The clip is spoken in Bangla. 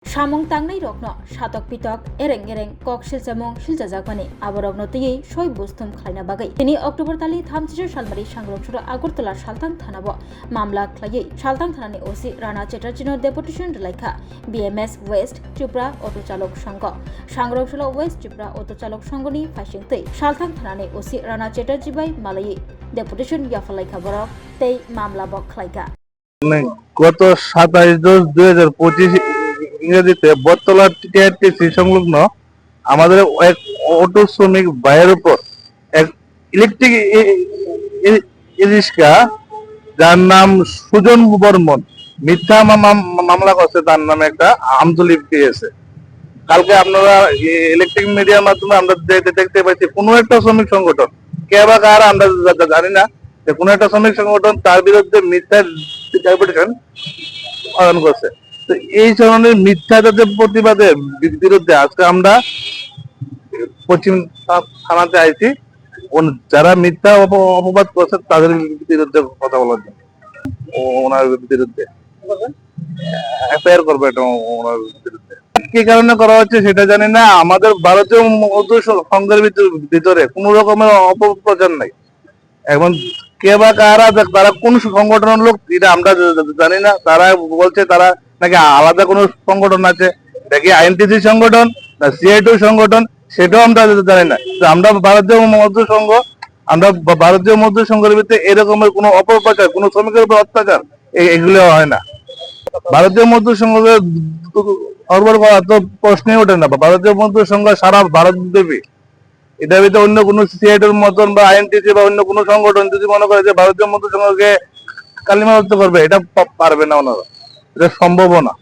Samung tangnai rokno satok pitok ereng ereng kok silchamung siljajakmani aborokno tiyei soi bustum khlaina bagai tini October tali 30 salmari sangrokchura Agartala Saltang Thanabo mamla khlaiei Saltang Thanani OC Rana Chatterjee deputation delaikha BMS West Tripura Auto Chalok Sangho Sangrokchula West Tripura Auto Chalok Sanghoni faisingtei Saltang Thanani OC Rana Chatterjee bai malai deputation yafalaikha borok tei mamla bok khlaika গত 27/10/2025 ইংরেজিতে বটতলা টিআরটিসি সংলগ্ন আমাদের এক অটো শ্রমিক ভাইয়ের উপর এক ইলেকট্রিক রিক্সা যার নাম সুজন বর্মন মিথ্যা মামলা করছে, তার নামে একটা আমতলি পেয়েছে। কালকে আপনারা ইলেকট্রিক মিডিয়ার মাধ্যমে আমরা দেখতে পাচ্ছি কোনো একটা শ্রমিক সংগঠন, কে বা কারা আমরা জানি না, যে কোনো একটা শ্রমিক সংগঠন তার বিরুদ্ধে মিথ্যা ডেপুটেশন পালন করছে। তো এই ধরনের মিথ্যা প্রতিবাদের বিরুদ্ধে আজকে আমরা পশ্চিম থানাতে আইছি, যারা মিথ্যা অপবাদ করছে তাদের বিরুদ্ধে কথা বলার জন্য, ওনার বিরুদ্ধে এফআইআর করবে এটা ওনার বিরুদ্ধে। কি কারণে করা হচ্ছে সেটা জানি না। আমাদের ভারতীয় মজদুর সংঘের ভিতরে কোন রকমের অপপ্রচার নাই। এখন কে বা কারা, তারা কোন সংগঠনের লোক এটা আমরা জানি না। তারা বলছে তারা নাকি আলাদা কোনো সংগঠন আছে, নাকি আইএনটিসি সংগঠন না সিআইটিউ সংগঠন, সেটাও আমরা জানি না। আমরা ভারতীয় মজদুর সংঘ, আমরা ভারতীয় মজদুর সংঘের ভিতরে এরকমের কোনো অপপ্রচার, কোনো শ্রমিকের উপর অত্যাচার এগুলো হয় না। ভারতীয় মজদুর সংঘকে সরবরাহ করা তো প্রশ্নই ওঠে না। ভারতীয় মজদুর সংঘ সারা ভারত ব্যাপী, এটার ভিতরে অন্য কোনো সিআইটির মতন বা আইএনটিসি বা অন্য কোনো সংগঠন যদি মনে করে যে ভারতীয় মজদুর সংঘকে কালিমালিপ্ত করবে, এটা পারবে না ওনারা, এটা সম্ভব না।